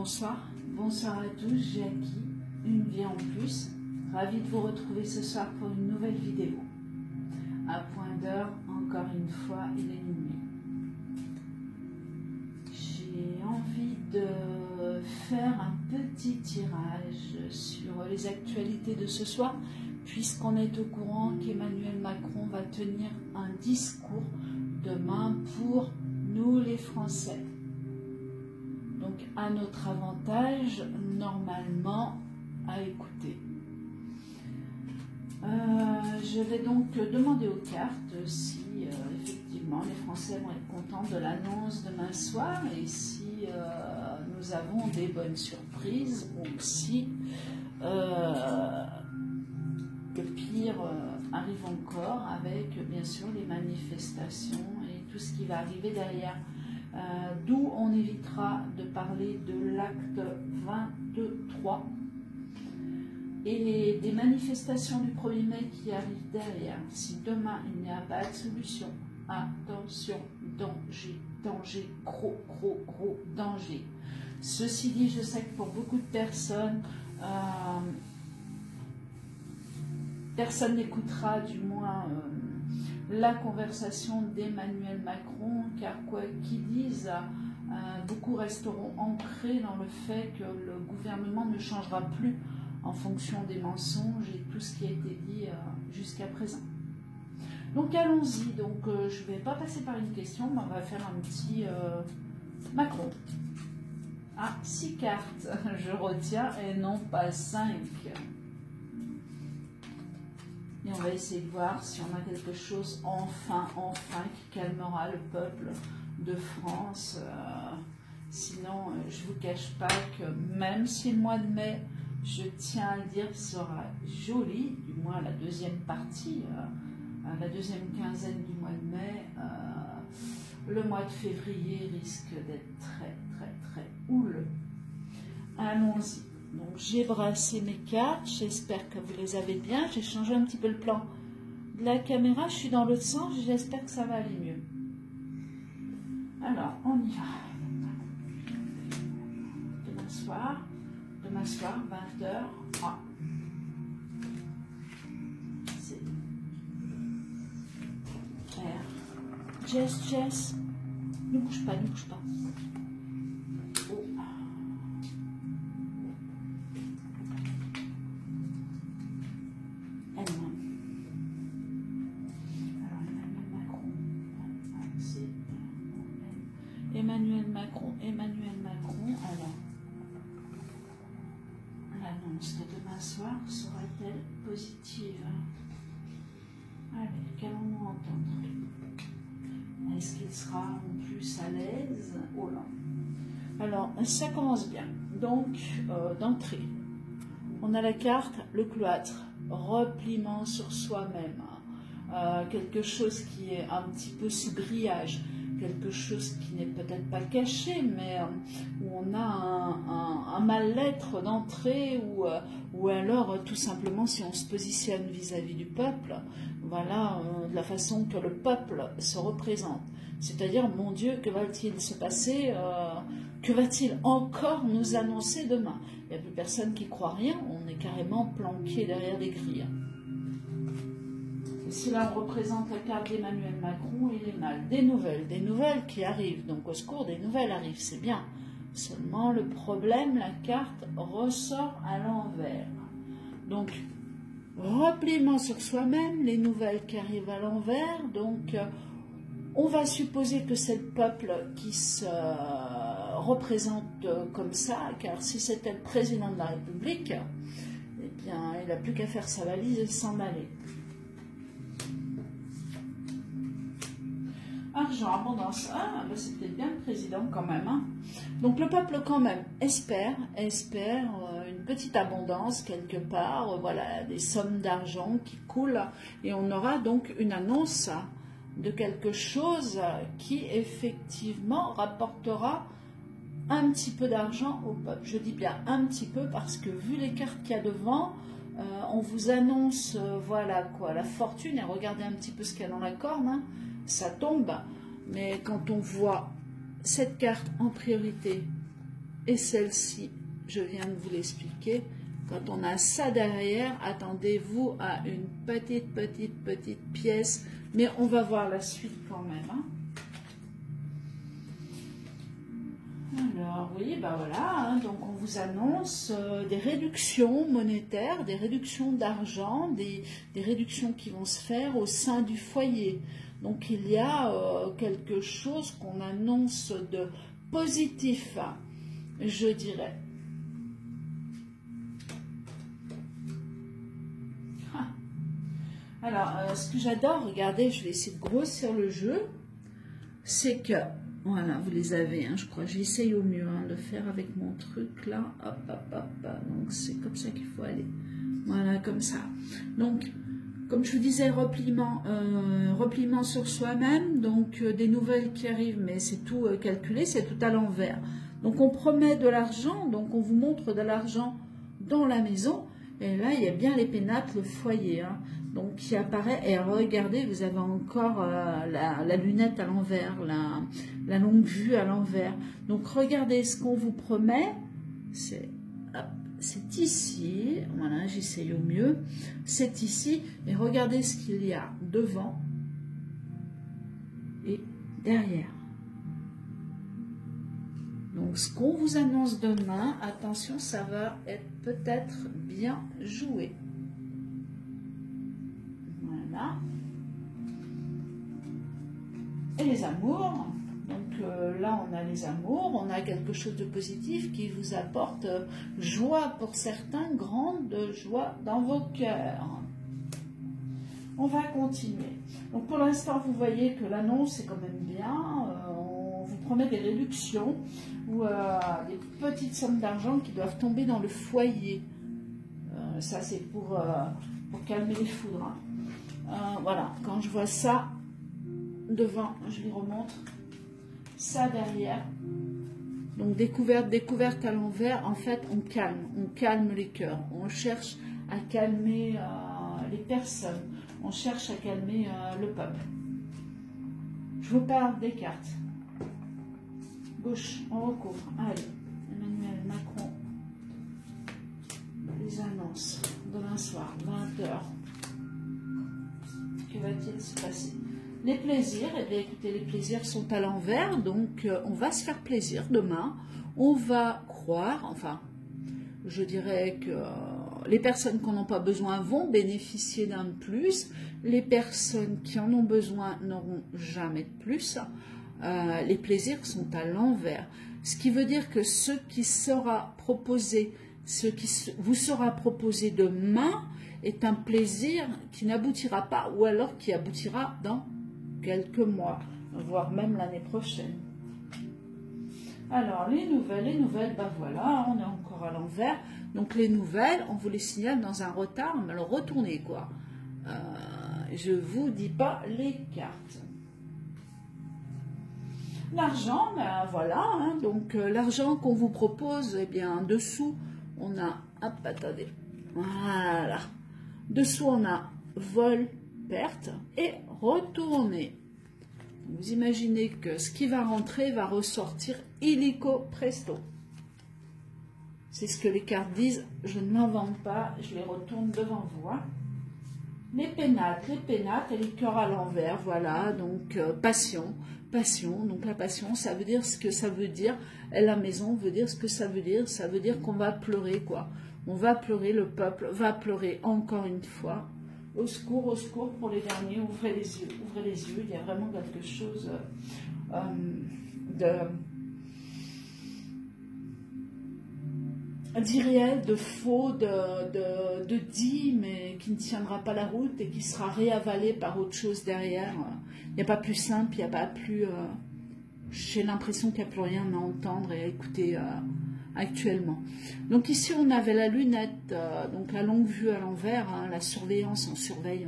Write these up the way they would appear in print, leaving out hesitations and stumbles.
bonsoir. Bonsoir à tous, j'ai acquis une vie en plus. Ravi de vous retrouver ce soir pour une nouvelle vidéo. À point d'heure, encore une fois, il est minuit. J'ai envie de faire un petit tirage sur les actualités de ce soir, puisqu'on est au courant qu'Emmanuel Macron va tenir un discours demain pour nous les Français. Donc à notre avantage, normalement, à écouter. Je vais donc demander aux cartes si effectivement les Français vont être contents de l'annonce demain soir et si nous avons des bonnes surprises ou si le pire arrive encore avec bien sûr les manifestations et tout ce qui va arriver derrière. D'où on évitera de parler de l'acte 23 et des manifestations du 1er mai qui arrivent derrière. Si demain il n'y a pas de solution, attention, danger, danger, gros danger. Ceci dit, je sais que pour beaucoup de personnes, personne n'écoutera du moins la conversation d'Emmanuel Macron, car quoi qu'ils disent, beaucoup resteront ancrés dans le fait que le gouvernement ne changera plus en fonction des mensonges et tout ce qui a été dit jusqu'à présent. Donc allons-y, donc je ne vais pas passer par une question, mais on va faire un petit Macron. Ah, 6 cartes, je retiens, et non pas 5. Et on va essayer de voir si on a quelque chose enfin qui calmera le peuple de France. Sinon, je ne vous cache pas que même si le mois de mai, je tiens à le dire, sera joli, du moins la deuxième partie, la deuxième quinzaine du mois de mai, le mois de février risque d'être très houleux. Allons-y. Donc j'ai brassé mes cartes, j'espère que vous les avez bien. J'ai changé un petit peu le plan de la caméra, je suis dans l'autre sens, j'espère que ça va aller mieux. Alors, on y va. Demain soir, 20h. Ah. C'est R. Jess. Ne bouge pas. Oh. Emmanuel Macron, alors, l'annonce de demain soir sera-t-elle positive? Allez, qu'allons-nous entendre? Est-ce qu'il sera en plus à l'aise? Oh là. Alors, ça commence bien. Donc, d'entrée, on a la carte, le cloître, repliement sur soi-même, quelque chose qui est un petit peu sous grillage, quelque chose qui n'est peut-être pas caché, mais où on a un mal-être d'entrée, ou alors tout simplement si on se positionne vis-à-vis du peuple, voilà, de la façon que le peuple se représente. C'est-à-dire, mon Dieu, que va-t-il se passer, que va-t-il encore nous annoncer demain? Il n'y a plus personne qui croit rien, on est carrément planqué derrière des grilles. Si là on représente la carte d'Emmanuel Macron, il est mal. Des nouvelles qui arrivent. Donc au secours, des nouvelles arrivent, c'est bien. Seulement le problème, la carte ressort à l'envers. Donc repliement sur soi-même, les nouvelles qui arrivent à l'envers. Donc on va supposer que c'est le peuple qui se représente comme ça, car si c'était le président de la République, eh bien il n'a plus qu'à faire sa valise et s'en aller. Argent, abondance, ah, ben c'est peut-être bien le président quand même. Hein. Donc le peuple quand même espère une petite abondance quelque part, voilà, des sommes d'argent qui coulent, et on aura donc une annonce de quelque chose qui effectivement rapportera un petit peu d'argent au peuple. Je dis bien un petit peu parce que vu les cartes qu'il y a devant, on vous annonce, voilà quoi, la fortune, et regardez un petit peu ce qu'il y a dans la corne, hein. Ça tombe, mais quand on voit cette carte en priorité et celle-ci, je viens de vous l'expliquer. Quand on a ça derrière, attendez-vous à une petite pièce, mais on va voir la suite quand même. Hein. Alors oui, ben voilà, hein, donc on vous annonce des réductions monétaires, des réductions d'argent, des réductions qui vont se faire au sein du foyer. Donc il y a quelque chose qu'on annonce de positif, je dirais. Ah. Alors, ce que j'adore, regardez, je vais essayer de grossir le jeu, c'est que... Voilà, vous les avez, hein, je crois. J'essaye au mieux hein, de faire avec mon truc là. Hop, hop, hop, hop. Donc, c'est comme ça qu'il faut aller. Voilà, comme ça. Donc, comme je vous disais, repliement sur soi-même. Donc, des nouvelles qui arrivent, mais c'est tout calculé, c'est tout à l'envers. Donc, on promet de l'argent. Donc, on vous montre de l'argent dans la maison. Et là, il y a bien les pénates, le foyer. Hein. Donc, qui apparaît. Et regardez, vous avez encore la lunette à l'envers, la longue vue à l'envers. Donc, regardez ce qu'on vous promet. C'est ici. Voilà, j'essaye au mieux. C'est ici. Et regardez ce qu'il y a devant et derrière. Donc, ce qu'on vous annonce demain, attention, ça va être peut-être bien joué. Voilà. Et les amours. Donc là, on a les amours. On a quelque chose de positif qui vous apporte joie pour certains, grande joie dans vos cœurs. On va continuer. Donc, pour l'instant, vous voyez que l'annonce est quand même bien. On vous promet des réductions ou des petites sommes d'argent qui doivent tomber dans le foyer. Ça, c'est pour calmer les foudres. Hein. Voilà, quand je vois ça devant, je les remontre. Ça derrière. Donc, découverte à l'envers. En fait, on calme les cœurs. On cherche à calmer les personnes. On cherche à calmer le peuple. Je vous parle des cartes. Gauche, on recouvre. Allez, Emmanuel Macron. Les annonces. Demain soir, 20 h. Que va-t-il se passer? Les plaisirs, eh bien écoutez, les plaisirs sont à l'envers, donc on va se faire plaisir demain. On va croire, enfin, je dirais que les personnes qui n'en ont pas besoin vont bénéficier d'un de plus. Les personnes qui en ont besoin n'auront jamais de plus. Les plaisirs sont à l'envers. Ce qui veut dire que ce qui vous sera proposé demain est un plaisir qui n'aboutira pas, ou alors qui aboutira dans quelques mois, voire même l'année prochaine. Alors, les nouvelles, ben voilà, on est encore à l'envers. Donc, les nouvelles, on vous les signale dans un retard, mais alors retournez, quoi. Je vous dis pas les cartes. L'argent, ben voilà, hein, donc l'argent qu'on vous propose, eh bien, en dessous, on a, hop, attendez, voilà. Dessous, on a vol, perte et retourner. Vous imaginez que ce qui va rentrer va ressortir illico presto. C'est ce que les cartes disent. Je ne m'invente pas, je les retourne devant vous. Hein. Les pénates et les cœurs à l'envers, voilà, donc passion. Donc la passion, ça veut dire ce que ça veut dire. Et la maison veut dire ce que ça veut dire qu'on va pleurer, quoi. On va pleurer, le peuple va pleurer encore une fois. Au secours pour les derniers, ouvrez les yeux, il y a vraiment quelque chose d'irréel, de faux, de dit, mais qui ne tiendra pas la route et qui sera réavalé par autre chose derrière. Il n'y a pas plus simple, il n'y a pas plus... J'ai l'impression qu'il n'y a plus rien à entendre et à écouter actuellement. Donc ici, on avait la lunette, donc la longue vue à l'envers, hein, la surveillance, on surveille.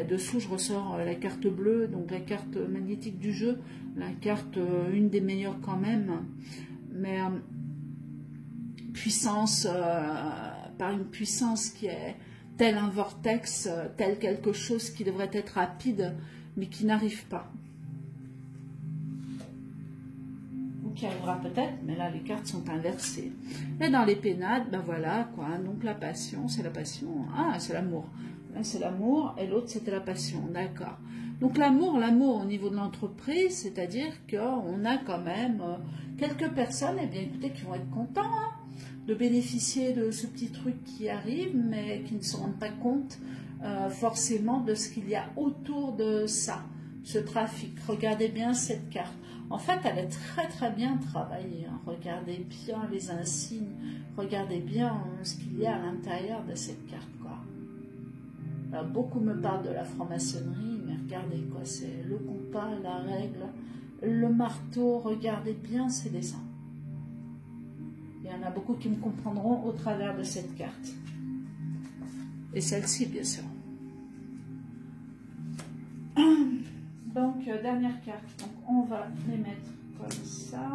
Dessous, je ressors la carte bleue, donc la carte magnétique du jeu, la carte, une des meilleures quand même, mais puissance, par une puissance qui est tel un vortex, tel quelque chose qui devrait être rapide, mais qui n'arrive pas. donc qui arrivera peut-être, mais là les cartes sont inversées. Et dans les pénades, ben voilà quoi, hein, donc la passion, c'est la passion, ah c'est l'amour. Là c'est l'amour et l'autre c'était la passion, d'accord. Donc l'amour au niveau de l'entreprise, c'est-à-dire qu'on a quand même quelques personnes, eh bien écoutez, qui vont être contents hein, de bénéficier de ce petit truc qui arrive, mais qui ne se rendent pas compte forcément de ce qu'il y a autour de ça, ce trafic. Regardez bien cette carte. En fait, elle est très très bien travaillée. Hein. Regardez bien les insignes, regardez bien ce qu'il y a à l'intérieur de cette carte. Quoi. Alors, beaucoup me parlent de la franc-maçonnerie, mais regardez quoi, c'est le compas, la règle, le marteau, regardez bien ces dessins. Il y en a beaucoup qui me comprendront au travers de cette carte. Et celle-ci, bien sûr. Donc, dernière carte. Donc, on va les mettre comme ça.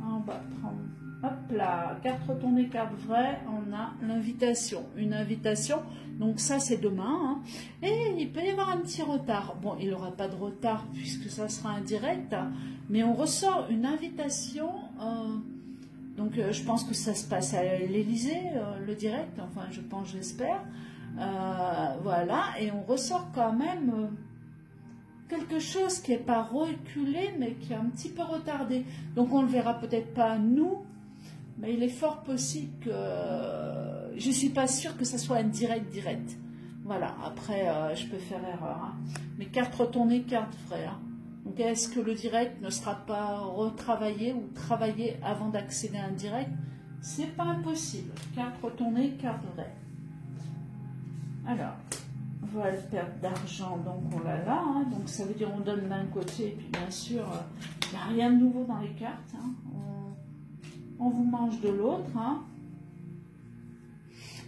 On va prendre, hop là, carte retournée, carte vraie. On a l'invitation. Une invitation. Donc, ça, c'est demain. Hein. Et il peut y avoir un petit retard. Bon, il n'y aura pas de retard puisque ça sera un direct. Mais on ressort une invitation. Donc, je pense que ça se passe à l'Élysée, le direct. Enfin, je pense, j'espère. Voilà. Et on ressort quand même... quelque chose qui n'est pas reculé, mais qui est un petit peu retardé. Donc, on ne le verra peut-être pas nous, mais il est fort possible que... je ne suis pas sûre que ce soit un direct. Voilà, après, je peux faire erreur. Hein. Mais carte retournée, carte vraie. Hein. Donc, est-ce que le direct ne sera pas retravaillé ou travaillé avant d'accéder à un direct? C'est pas impossible. Carte retournée, carte vraie. Alors... Voilà, perte d'argent, donc on l'a là, hein, donc ça veut dire on donne d'un côté, et puis bien sûr, il n'y a rien de nouveau dans les cartes, hein, on vous mange de l'autre. Hein.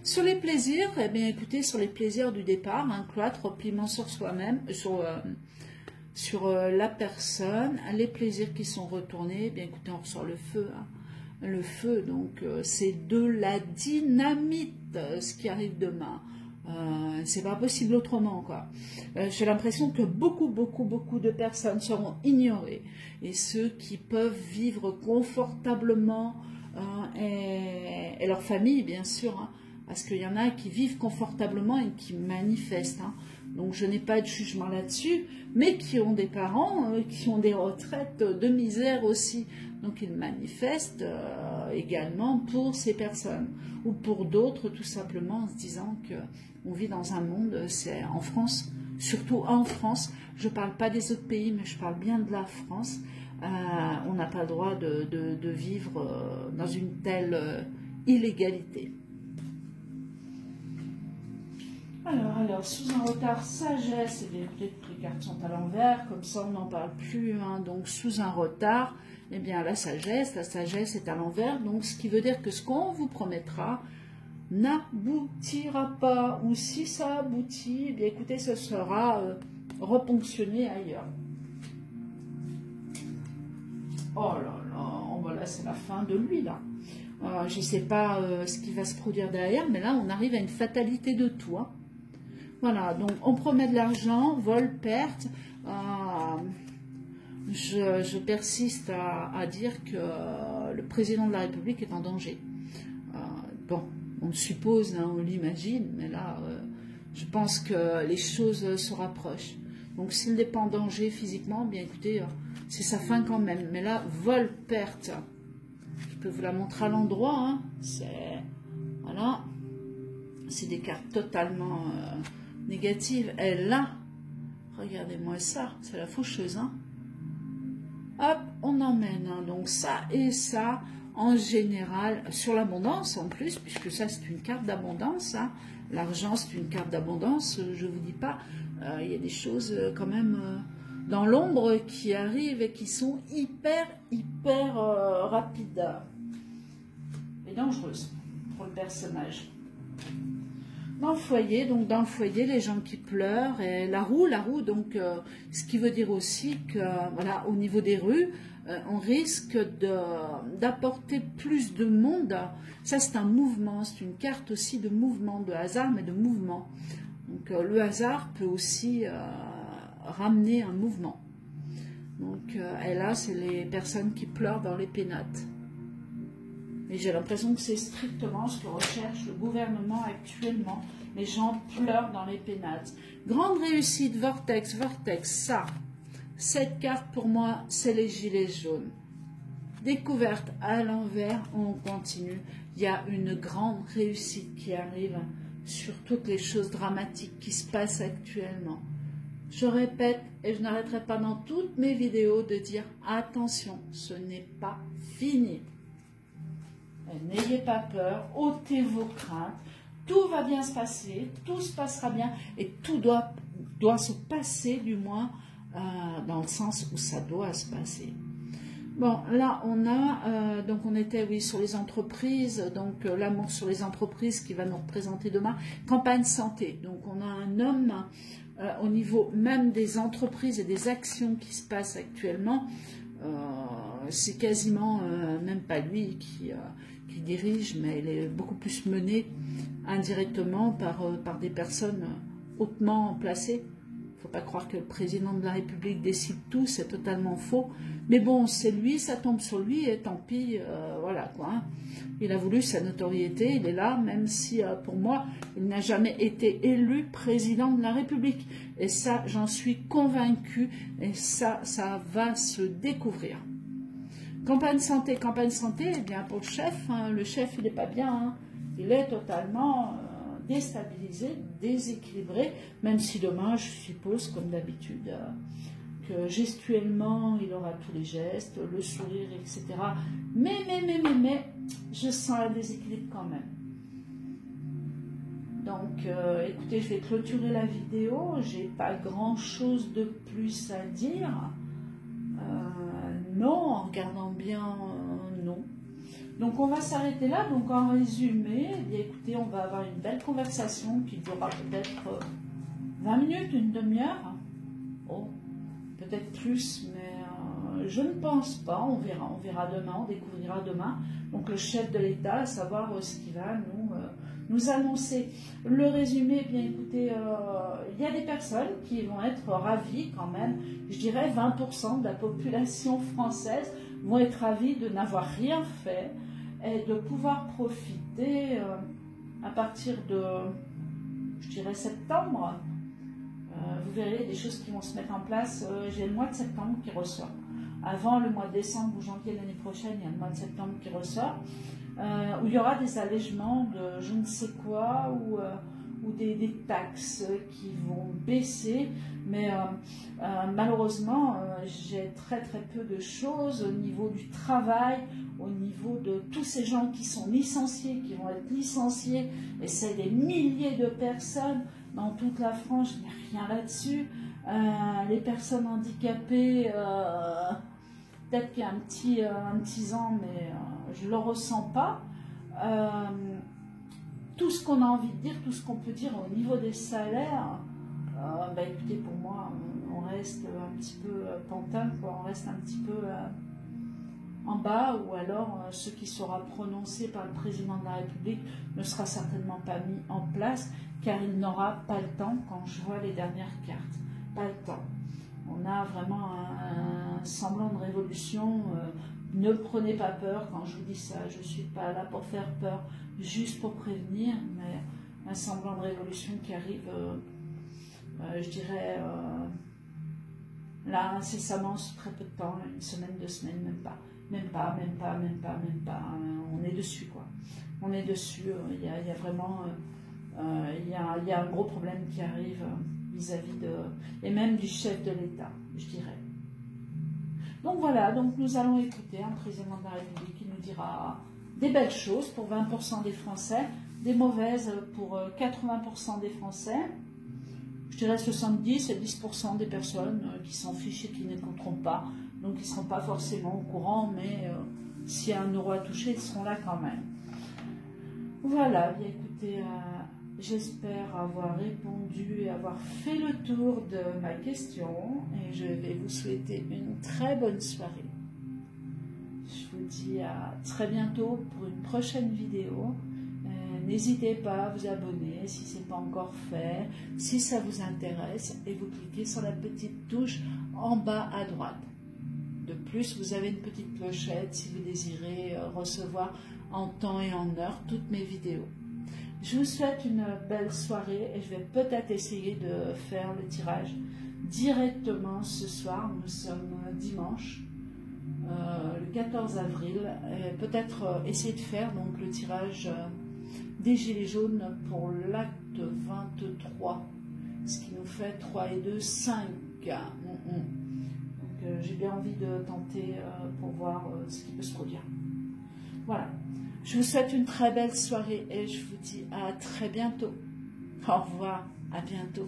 Sur les plaisirs, eh bien écoutez, sur les plaisirs du départ, un cloître, repliement sur soi-même, sur la personne, les plaisirs qui sont retournés, eh bien écoutez, on ressort le feu. Hein. Le feu, donc c'est de la dynamite, ce qui arrive demain. C'est pas possible autrement quoi. J'ai l'impression que beaucoup de personnes seront ignorées et ceux qui peuvent vivre confortablement et leur famille bien sûr hein, parce qu'il y en a qui vivent confortablement et qui manifestent hein. Donc je n'ai pas de jugement là-dessus, mais qui ont des parents qui ont des retraites de misère aussi, donc ils manifestent également pour ces personnes ou pour d'autres tout simplement en se disant que on vit dans un monde, c'est en France, surtout en France, je ne parle pas des autres pays, mais je parle bien de la France, on n'a pas le droit de vivre dans une telle illégalité. Alors, sous un retard, sagesse, et bien peut-être que les cartes sont à l'envers, comme ça on n'en parle plus, hein, donc sous un retard, eh bien la sagesse est à l'envers, donc ce qui veut dire que ce qu'on vous promettra, n'aboutira pas, ou si ça aboutit, eh bien écoutez, ce sera reponctionné ailleurs. Oh là là, voilà, c'est la fin de lui là. Je ne sais pas ce qui va se produire derrière, mais là on arrive à une fatalité de tout. Hein. Voilà, donc on promet de l'argent, vol, perte. Je persiste à dire que le président de la République est en danger. Bon. On le suppose, hein, on l'imagine, mais là, je pense que les choses se rapprochent. Donc, s'il n'est pas en danger physiquement, bien écoutez, c'est sa fin quand même. Mais là, vol, perte. Je peux vous la montrer à l'endroit. Hein. Voilà. C'est des cartes totalement négatives. Et là, regardez-moi ça, c'est la faucheuse. Hein. Hop, on emmène. Hein. Donc, ça et ça. En général, sur l'abondance en plus, puisque ça c'est une carte d'abondance, hein. L'argent c'est une carte d'abondance, je ne vous dis pas, il y a des choses quand même dans l'ombre qui arrivent et qui sont hyper rapides et dangereuses pour le personnage. Dans le foyer, les gens qui pleurent, et la roue, donc ce qui veut dire aussi que, voilà, au niveau des rues, on risque d'apporter plus de monde. Ça, c'est un mouvement, c'est une carte aussi de mouvement, de hasard, mais de mouvement. Donc, le hasard peut aussi ramener un mouvement. Donc, et là, c'est les personnes qui pleurent dans les pénates. Et j'ai l'impression que c'est strictement ce que recherche le gouvernement actuellement. Les gens pleurent dans les pénates. Grande réussite, vortex, vortex, ça. Cette carte, pour moi, c'est les gilets jaunes. Découverte à l'envers, on continue. Il y a une grande réussite qui arrive sur toutes les choses dramatiques qui se passent actuellement. Je répète, et je n'arrêterai pas dans toutes mes vidéos de dire attention, ce n'est pas fini. N'ayez pas peur, ôtez vos craintes, tout va bien se passer, tout se passera bien et tout doit se passer du moins dans le sens où ça doit se passer. Bon, là on a, donc on était oui sur les entreprises, donc l'amour sur les entreprises qui va nous représenter demain, campagne santé, donc on a un homme au niveau même des entreprises et des actions qui se passent actuellement, c'est quasiment même pas lui qui dirige, mais il est beaucoup plus mené indirectement par des personnes hautement placées. Il ne faut pas croire que le président de la République décide tout, c'est totalement faux. Mais bon, c'est lui, ça tombe sur lui, et tant pis, voilà quoi. Hein. Il a voulu sa notoriété, il est là, même si pour moi, il n'a jamais été élu président de la République. Et ça, j'en suis convaincue, et ça va se découvrir. Campagne santé, eh bien pour le chef, il n'est pas bien, hein. Il est totalement déstabilisé, déséquilibré, même si demain, je suppose, comme d'habitude, que gestuellement, il aura tous les gestes, le sourire, etc. Mais, je sens un déséquilibre quand même. Donc, écoutez, je vais clôturer la vidéo, j'ai pas grand-chose de plus à dire. Non, en regardant bien, non. Donc on va s'arrêter là. Donc en résumé, eh bien, écoutez, on va avoir une belle conversation qui durera peut-être 20 minutes, une demi-heure. Oh, peut-être plus, mais je ne pense pas. On verra demain, on découvrira demain. Donc le chef de l'État, à savoir ce qu'il va nous annoncer. Le résumé, eh bien écoutez, il y a des personnes qui vont être ravies quand même. Je dirais 20% de la population française vont être ravis de n'avoir rien fait et de pouvoir profiter à partir de, je dirais, septembre. Vous verrez des choses qui vont se mettre en place. J'ai le mois de septembre qui ressort. Avant le mois de décembre ou janvier l'année prochaine, il y a le mois de septembre qui ressort, où il y aura des allègements de je ne sais quoi, ou des taxes qui vont baisser, mais malheureusement, j'ai très peu de choses au niveau du travail, au niveau de tous ces gens qui sont licenciés, qui vont être licenciés, et c'est des milliers de personnes dans toute la France, il n'y a rien là-dessus. Les personnes handicapées, peut-être qu'il y a un petit an, mais je ne le ressens pas. Tout ce qu'on a envie de dire, tout ce qu'on peut dire au niveau des salaires, bah écoutez, pour moi, on reste un petit peu pantin, quoi. On reste un petit peu en bas, ou alors ce qui sera prononcé par le président de la République ne sera certainement pas mis en place, car il n'aura pas le temps, quand je vois les dernières cartes. Pas le temps. On a vraiment un semblant de révolution. Ne prenez pas peur quand je vous dis ça. Je ne suis pas là pour faire peur, juste pour prévenir, mais un semblant de révolution qui arrive, je dirais, là, incessamment, sous très peu de temps, une semaine, 2 semaines, même pas. On est dessus, quoi. On est dessus. Il y a vraiment... il y a un gros problème qui arrive vis-à-vis de... et même du chef de l'État, je dirais. Donc voilà, donc nous allons écouter un président de la République qui nous dira des belles choses pour 20% des Français, des mauvaises pour 80% des Français, je dirais 70 et 10% des personnes qui s'en fichent et qui n'écouteront pas, donc ils ne seront pas forcément au courant, mais s'il y a un euro à toucher, ils seront là quand même. Voilà, bien écoutez... j'espère avoir répondu et avoir fait le tour de ma question, et je vais vous souhaiter une très bonne soirée. Je vous dis à très bientôt pour une prochaine vidéo. N'hésitez pas à vous abonner si ce n'est pas encore fait, si ça vous intéresse, et vous cliquez sur la petite touche en bas à droite. De plus, vous avez une petite clochette si vous désirez recevoir en temps et en heure toutes mes vidéos. Je vous souhaite une belle soirée et je vais peut-être essayer de faire le tirage directement ce soir. Nous sommes dimanche, le 14 avril. Peut-être essayer de faire donc le tirage des gilets jaunes pour l'acte 23. Ce qui nous fait 3 et 2, 5. Donc j'ai bien envie de tenter pour voir ce qui peut se produire. Voilà. Je vous souhaite une très belle soirée et je vous dis à très bientôt. Au revoir, à bientôt.